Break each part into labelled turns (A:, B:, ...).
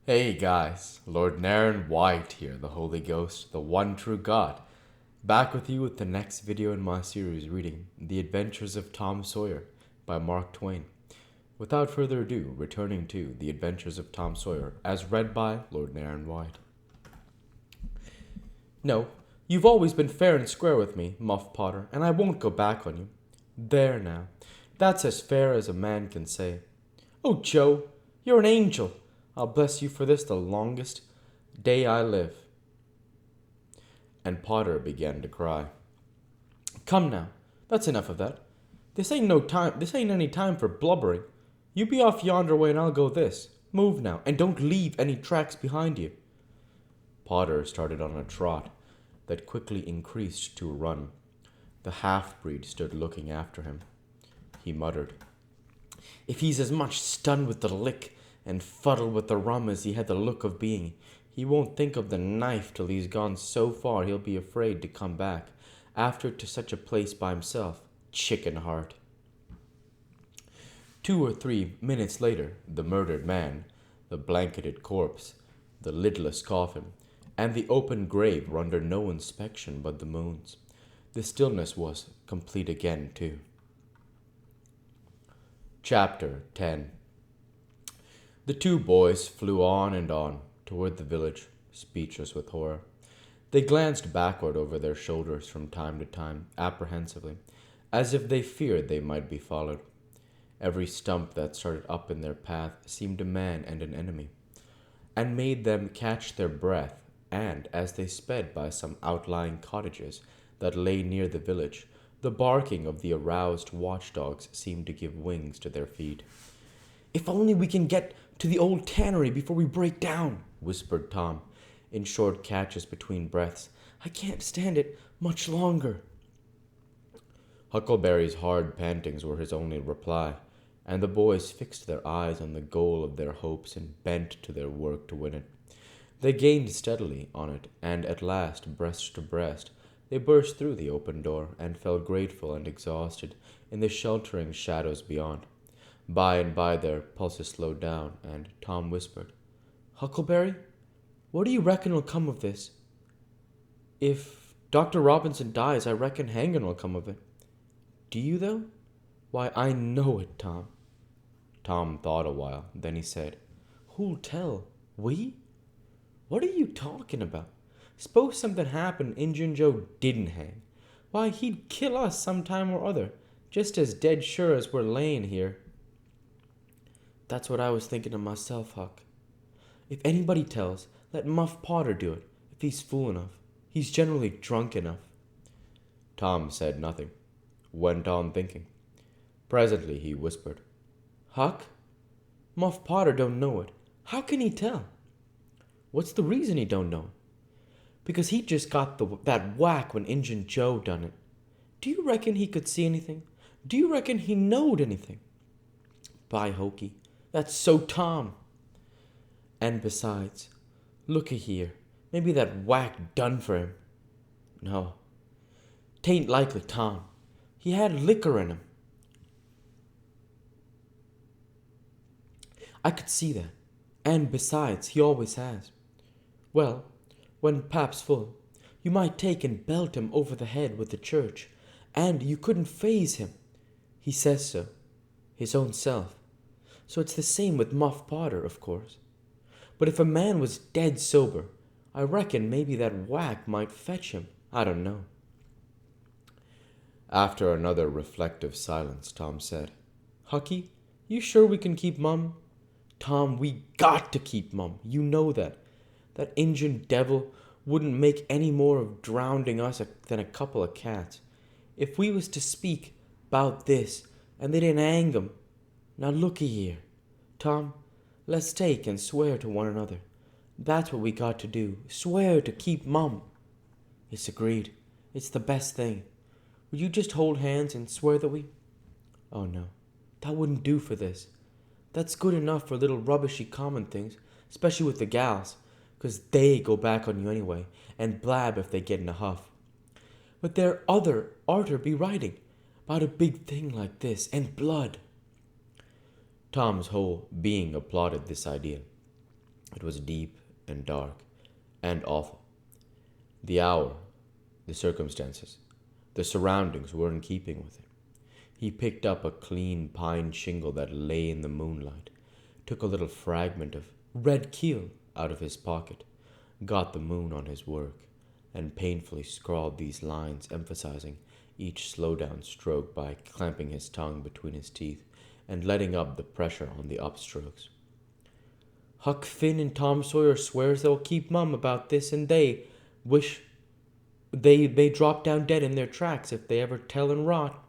A: Hey guys, Lord Naren White here, the Holy Ghost, the one true God, back with you with the next video in my series reading The Adventures of Tom Sawyer by Mark Twain. Without further ado, returning to The Adventures of Tom Sawyer as read by Lord Naren White. No, you've always been fair and square with me, Muff Potter, and I won't go back on you. There now, that's as fair as a man can say. Oh, Joe, you're an angel. I'll bless you for this the longest day I live. And Potter began to cry. Come now, that's enough of that. This ain't any time for blubbering. You be off yonder way and I'll go this. Move now, and don't leave any tracks behind you. Potter started on a trot that quickly increased to a run. The half-breed stood looking after him. He muttered, If he's as much stunned with the lick and fuddled with the rum as he had the look of being, he won't think of the knife till he's gone so far he'll be afraid to come back after to such a place by himself. Chicken heart. 2 or 3 minutes later, the murdered man, the blanketed corpse, the lidless coffin, and the open grave were under no inspection but the moon's. The stillness was complete again, too. Chapter 10. The two boys flew on and on toward the village, speechless with horror. They glanced backward over their shoulders from time to time, apprehensively, as if they feared they might be followed. Every stump that started up in their path seemed a man and an enemy, and made them catch their breath, and, as they sped by some outlying cottages that lay near the village, the barking of the aroused watchdogs seemed to give wings to their feet. If only we can get to the old tannery before we break down, whispered Tom, in short catches between breaths. I can't stand it much longer. Huckleberry's hard pantings were his only reply, and the boys fixed their eyes on the goal of their hopes and bent to their work to win it. They gained steadily on it, and at last, breast to breast, they burst through the open door and fell grateful and exhausted in the sheltering shadows beyond. By and by their pulses slowed down, and Tom whispered, Huckleberry, what do you reckon will come of this? If Dr. Robinson dies, I reckon hanging will come of it. Do you, though? Why, I know it, Tom. Tom thought a while, then he said, Who'll tell? We? What are you talking about? Suppose something happened and Injun Joe didn't hang. Why, he'd kill us some time or other, just as dead sure as we're laying here. That's what I was thinking of myself, Huck. If anybody tells, let Muff Potter do it, if he's fool enough. He's generally drunk enough. Tom said nothing, went on thinking. Presently he whispered, Huck, Muff Potter don't know it. How can he tell? What's the reason he don't know? Because he just got that whack when Injun Joe done it. Do you reckon he could see anything? Do you reckon he knowed anything? By hokey, that's so Tom. And besides, looky here, maybe that whack done for him. No, 'tain't likely Tom. He had liquor in him. I could see that. And besides, he always has. Well, when pap's full, you might take and belt him over the head with the church, and you couldn't faze him. He says so, his own self. So it's the same with Muff Potter, of course. But if a man was dead sober, I reckon maybe that whack might fetch him. I don't know. After another reflective silence, Tom said, Hucky, you sure we can keep mum? Tom, we got to keep mum. You know that. That Injun devil wouldn't make any more of drowning us than a couple of cats. If we was to speak 'bout this, and they didn't hang 'em. Now looky here, Tom, let's take and swear to one another. That's what we got to do. Swear to keep mum. It's agreed. It's the best thing. Would you just hold hands and swear that we... Oh no, that wouldn't do for this. That's good enough for little rubbishy common things, especially with the gals, 'cause they go back on you anyway, and blab if they get in a huff. But there other arter be writing, 'bout a big thing like this, and blood. Tom's whole being applauded this idea. It was deep and dark and awful. The hour, the circumstances, the surroundings were in keeping with it. He picked up a clean pine shingle that lay in the moonlight, took a little fragment of red keel out of his pocket, got the moon on his work, and painfully scrawled these lines, emphasizing each slow-down stroke by clamping his tongue between his teeth and letting up the pressure on the upstrokes. Huck Finn and Tom Sawyer swears they'll keep mum about this, and they wish they drop down dead in their tracks if they ever tell and rot.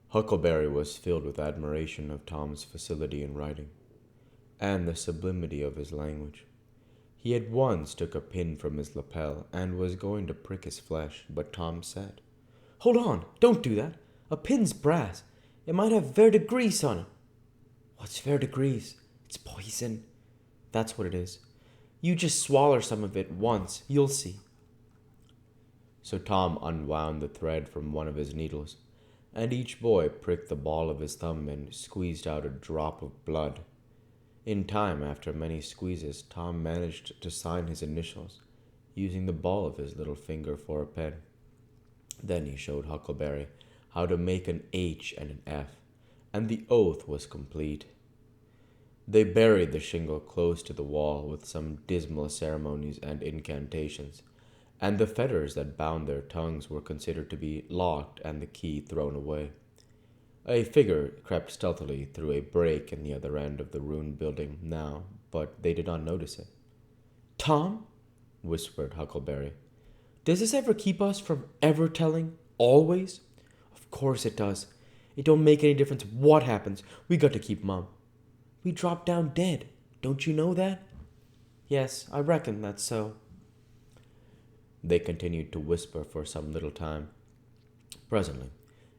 A: Huckleberry was filled with admiration of Tom's facility in writing, and the sublimity of his language. He at once took a pin from his lapel and was going to prick his flesh, but Tom said, "Hold on, don't do that. A pin's brass. It might have verdigris on it." "What's verdigris?" "It's poison." "That's what it is. You just swallow some of it once, you'll see." So Tom unwound the thread from one of his needles, and each boy pricked the ball of his thumb and squeezed out a drop of blood. In time, after many squeezes, Tom managed to sign his initials, using the ball of his little finger for a pen. Then he showed Huckleberry how to make an H and an F, and the oath was complete. They buried the shingle close to the wall with some dismal ceremonies and incantations, and the fetters that bound their tongues were considered to be locked and the key thrown away. A figure crept stealthily through a break in the other end of the ruined building now, but they did not notice it. "Tom," whispered Huckleberry, "does this ever keep us from ever telling? Always?" "Of course it does. It don't make any difference what happens. We got to keep mum. We drop down dead. Don't you know that?" "Yes, I reckon that's so." They continued to whisper for some little time. Presently,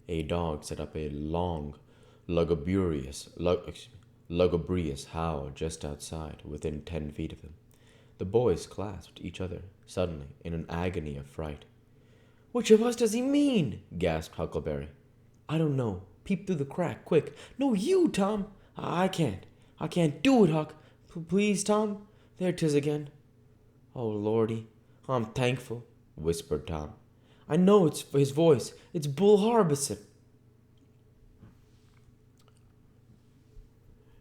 A: a dog set up a long, lugubrious howl just outside, within 10 feet of them. The boys clasped each other suddenly in an agony of fright. "Which of us does he mean?" gasped Huckleberry. "I don't know. Peep through the crack, quick." "No, you, Tom." I can't. I can't do it, Huck. Please, Tom." "There 'tis again." "Oh, Lordy, I'm thankful," whispered Tom. "I know it's his voice. It's Bull Harbison."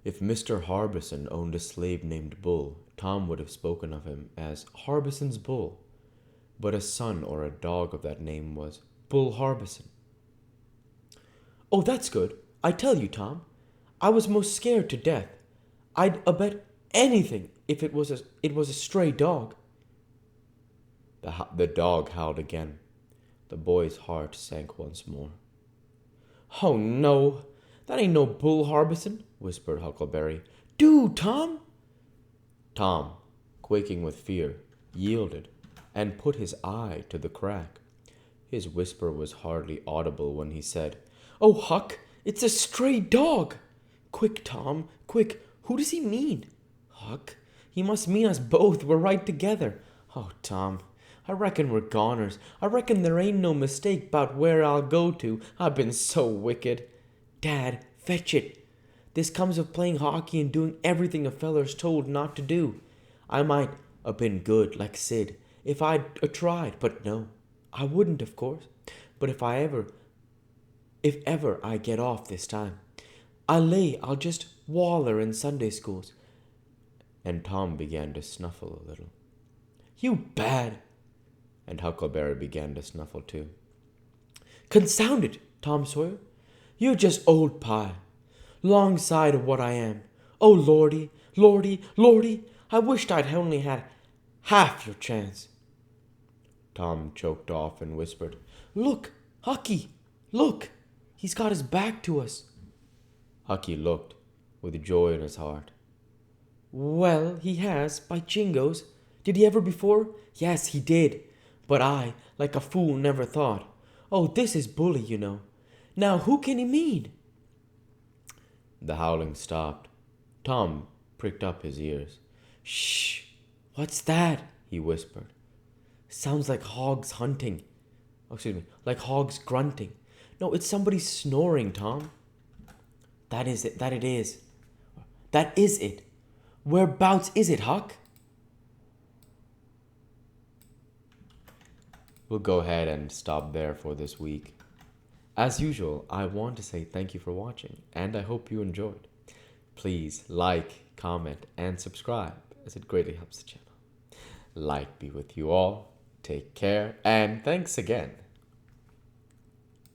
A: If Mr. Harbison owned a slave named Bull, Tom would have spoken of him as Harbison's Bull. But a son or a dog of that name was Bull Harbison. "Oh, that's good. I tell you, Tom, I was most scared to death. I'd bet anything if it was a stray dog." The dog howled again. The boy's heart sank once more. "Oh, no, that ain't no Bull Harbison," whispered Huckleberry. "Do, Tom." Tom, quaking with fear, yielded and put his eye to the crack. His whisper was hardly audible when he said, "Oh, Huck, it's a stray dog." "Quick, Tom, quick. Who does he mean?" "Huck, he must mean us both. We're right together." "Oh, Tom, I reckon we're goners. I reckon there ain't no mistake 'bout where I'll go to. I've been so wicked." "Dad, fetch it. This comes of playing hockey and doing everything a feller's told not to do. I might a been good, like Sid, if I'd a tried, but no, I wouldn't, of course. But if ever I get off this time, I'll just waller in Sunday schools." And Tom began to snuffle a little. "You bad!" And Huckleberry began to snuffle too. "Consound it, Tom Sawyer. You're just old pie, 'longside of what I am. Oh, Lordy, Lordy, Lordy, I wished I'd only had half your chance." Tom choked off and whispered, "Look, Hucky, look, he's got his back to us." Hucky looked, with joy in his heart. "Well, he has, by jingoes. Did he ever before?" "Yes, he did. But I, like a fool, never thought. Oh, this is bully, you know. Now, who can he mean?" The howling stopped. Tom pricked up his ears. "Shh! What's that?" he whispered. "Sounds like hogs hunting. Oh, excuse me, like hogs grunting. No, it's somebody snoring, Tom." That it is. That is it. Whereabouts is it, Huck? We'll go ahead and stop there for this week. As usual, I want to say thank you for watching, and I hope you enjoyed. Please like, comment, and subscribe, as it greatly helps the channel. Light be with you all. Take care, and thanks again.